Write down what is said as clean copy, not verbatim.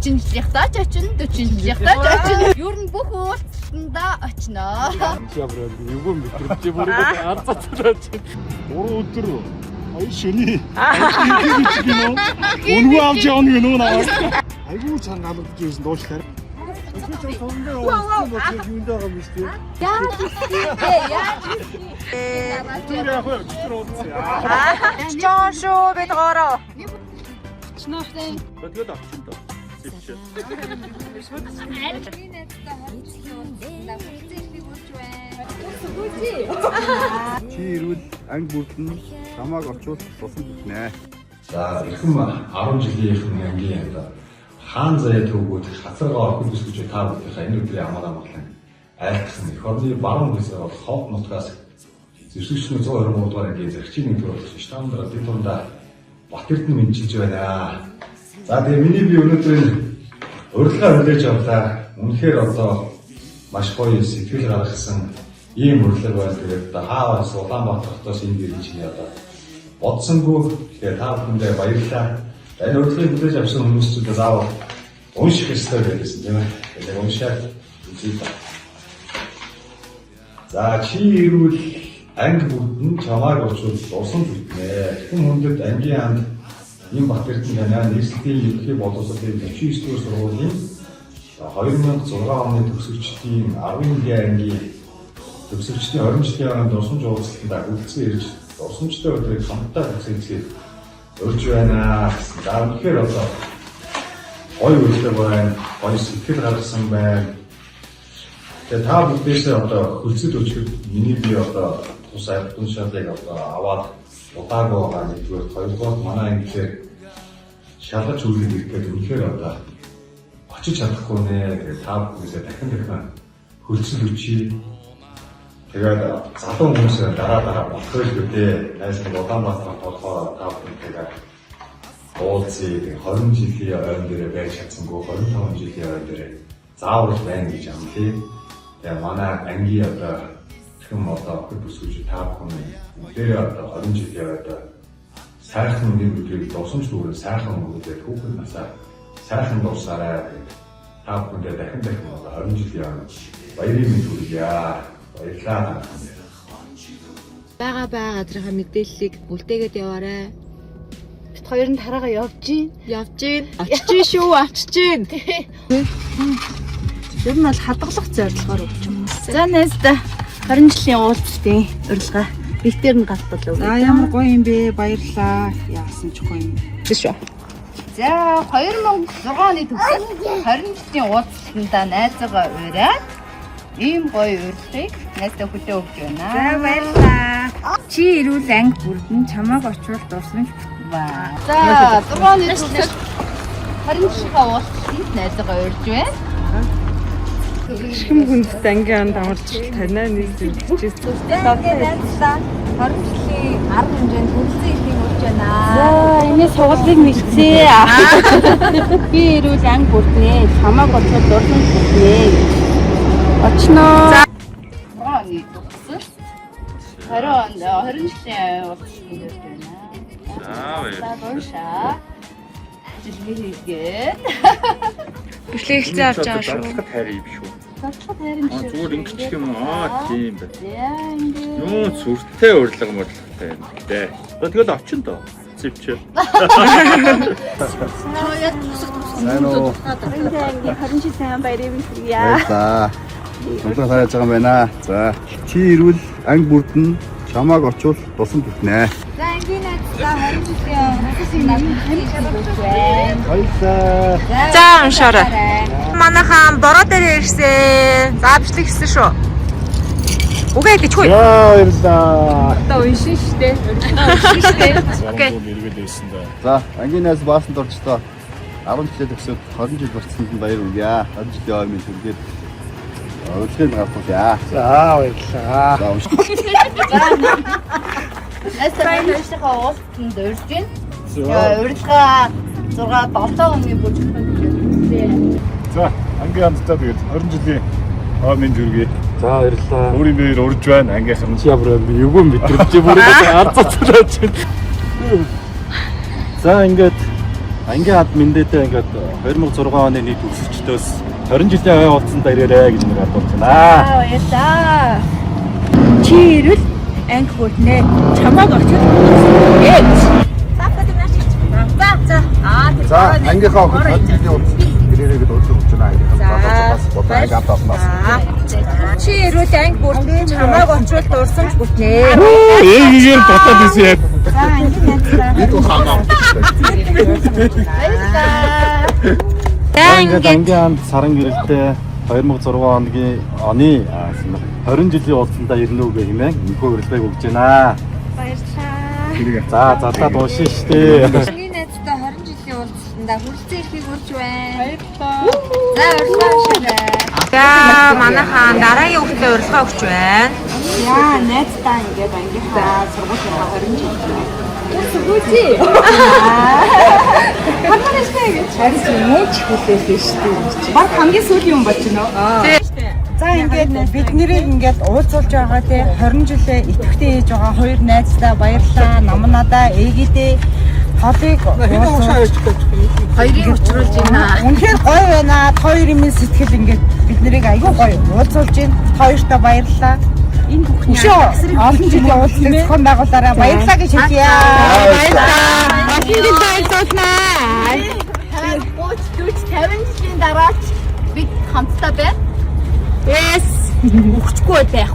40 жилийнхтаа ч очино, 40 жилийнхтаа ч очино. Ер нь бүх уулзалтанда очино. Яврал юу мэдрэмж бүрээ арцацлаач. 3 өдөр ай шөний. Үнгүй авч явна гэнэ үү наа. Айгуу чанга амралж ирсэн дуучлаар. Чошо бедгоро. Чнохтэй. Тэгээд авчин доо. Зэвчээ. Чи ирвэл анги бүрдэн чамааг очвол тусан бүтнэ. За эрхэм 10 жилийн ангийн хаан заяа төвгүүд хацаргаа орхон төсөж та бүхнийхээ энэ өдрийн амаараа маглан айлтсан эх орны баруун хэсэг бол ховд нутгаас зэвсэгчний 120 дугаар ангийн зэрэгчийн төр болж штамдраа дэд тундаа Бат Эрдэнэ мэдчилж байна. За тэгээ миний би өнөөдөр урилга хүлээж авлаа. Үнэхээр одоо маш гоё сэтгэл гаргасан ийм урилга байна. Тэгээд хаавас Улаанбаатар хотоос энэ гэрийн чинь одоо бодсонгүй тэгээ та бүхэндээ баярлалаа. Энэ урилгыг хүлээж авсан хүмүүстээ заавал унших ёстой байсан тийм ээ. Тэгээд уншаад үзье. За чи ирвэл анги бүрдэн чамайг очвол усан зүтнэ.Хэн хүндэд ангийн анд ийм Бат Эрдэнэ танаа нийслэлийн ерөнхий боловсролын 49 дугаар сургуулийн 2006 оны төгсөгчдийн 11 ангийн төгсөгчдийн 20 жилийн өмнө дурсамж уулзалтанд үлдсэн ирж дурсамжтай өдрийг хамтдаа төгсөөлөхөд урьж байна. За үнэхээр одоо гоё үйлдэл байна. Гоё сэтгэл гаргасан байна. Тэгээ та бүдээсээ одоо хөлцөд өчгөд миний би одоо тус альбом шалгыг одоо аваад удаагүй байгаа нэгдүгээр хоёрдугаар манай ангилаар шалгаж үлдэх гэдэг үнэхээр одоо очиж чадахгүй нэ гэдэг та бүхнээсээ дахин хөлцөд өчий. Тэгээд залуу хүмүүсээ дараа болох үлдээ. Найсан Улаанбаатар болохоор та бүхнийгээ уулзъя. 20 жилийн ойн дээр байж чадсангүй 25 жилийн ойн дээр заавал байна гэж амлая. Тэгээ манай ангийн одоо хэм одоо бүсгүйч та бүхэн дээр одоо 20 жилийн одоо сайхан нэг өдрийг дурсамж дүүрэн сайхан өнгөрүүлээд хүүхэд насаа сайхан дуусаарай гэдэг та бүхэндээ дахин одоо 20 жилийн өмнө баярын мэнд хүргье. Баярлалаа. Бага газрынхаа мэдээллийг үлдээгээд яваарай. Бид хоёр нь тараага явж гин. Очиж шүү, очиж. Ер нь бол хадгалах зорилгоор өгч юм. За найздаа 20 жилийн уулзалтын урилга битээр нь галтал өгөө. За ямар гоё юм бэ? Баярлалаа. Яасан ч гоё юм. Тийш үү. За 2006 оны төгсөл 20 жилийн уулзалтанда найзаагаа ураад ийм гоё урилгыг найздаа хүлээн өгч байна. За баярлалаа. Чи ирүүл анги бүрдэн чамааг очвол дурсамж Ба. За 6 оны төгсөл 20 жилийн уулзалтанд найзаагаа урьж байна. Шигм хүндэт ангийн анд амарч танаа нийлж хэлчихсэн. Тэгээд баярлалаа. 20 жилийн арга хэмжээнд хүнсэн ихийг урьж байна. За энэ сугалыг мэдсээ. Би ирүүл анги бүрднэ. Чамааг очвол дурсамж бүрднэ. Очноо. За 6 оны төгсөл 20 жилийн уулзалтанд урьж байна. За дуушаа. Жилийн хийгээд. Бичлэг хэлцээ авч байгаа шүү. Дадлахад хайр юм шүү. Дадлахад хайр юм шүү. Зүгээр ингэчих юм аа тийм байна. Яа ингэ. Юу сүртэй урилга модлогтой юм дээ. Тэгээд очин доо. Зэвчээ. Сайн уу? Ингээ 20 жилийн баярын хүргье. За. Өнөөдөр хараад байгаа юм байна. За. Чи ирвэл анги бүрдэн чамааг очвол тусан бүтнэ. За ангийн найзлаа 20 жилийн Баярлалаа. За уншаарай. Манайхан бороо дээр ирсэн. За бичлэг хийсэн шүү. Үгүй гэж хөөе. Баярлалаа. Одоо уншин штэ. Окей. За, ангийн найз баасан дурчдаа 10 жилээ төгсөөд 20 жил болцсонд нь баяр хүргье. 20 жилийн ойн минь хүргээд урилгыг гаргуулъя. За, баярлалаа. За, Эсрэг нэштэйгээ уулзалтанд урьж байна. Урилга 6-7 өдрийн бүжиглэн. За, ангийн андтаа тэгээд 20 жилийн минь хүргье. За баярлалаа. Өөрийн биеэр урьж байна. Ангийнхан нь Яврал юу мэдрэмж бүрээ арцацлаач. За, ингээд ангийн ад мэндээтэй ингээд 2006 оны нийт өсөлтөөс 20 жилийн хой болцсондоо ирээрэй гэж нэг адуулж байна. Баярлаа. Чи ирвэл анги бүртнээ чамайг очиж ээж. За, ангийнхаа 20 жилийн урд ирээрэй гэж өдөр өгч байна. Ангийнхаа болоо анги ад авснаас. Чи ирвэл анги бүртний чамайг очиж дурсамж бүтнээ. Ээгээр дотоод исэн яг. Бид ухаанаа. Ингээд ангийн анд саран гэрэлтэй 2006 оны 20 жилийн удсандаа ирнэ үү гэх хэмээн энэхүү урилгыг өгч байна. Баярлалаа. За задлаад уушин штэ. Ангийн найзтай 20 жилийн уулзалтанда хүрэлцэн ирэхийг урьж байна. Баярлалаа. За урьлаа. За манайхан дараагийн хүүхдээ урилга өгч байна. Яа, найзтай ингээд ангийнхаа сургуулийн 20 жил. Сургуулийн. Хамаатай гэж. Харин чи мууч хүлээлээ шүү дээ. Баг хамгийн сүүлийн юм болж байна уу? За ингээд бид нэрийг ингээд уулзуулж байгаа те 20 жилээ идэвхтэй ээж байгаа хоёр найзтай баярлалаа. Намнадаа ээгидээ холыг Хоёрыг учруулж байна. үнэхээр гоё байна. Хоёрын минь сэтгэл ингээд бид нэрийг аягүй гоё уулзуулж байна. Хоёртаа баярлалаа. Энэ бүхний олон жилийн уулзлыг зохион байгуулаараа баярлалаа гэж хэлье. Баярлалаа. Машин баярлуулнаа. 30 40 50 жилийн дараач бид хамтдаа байна. Yes. Өгчгүй байх.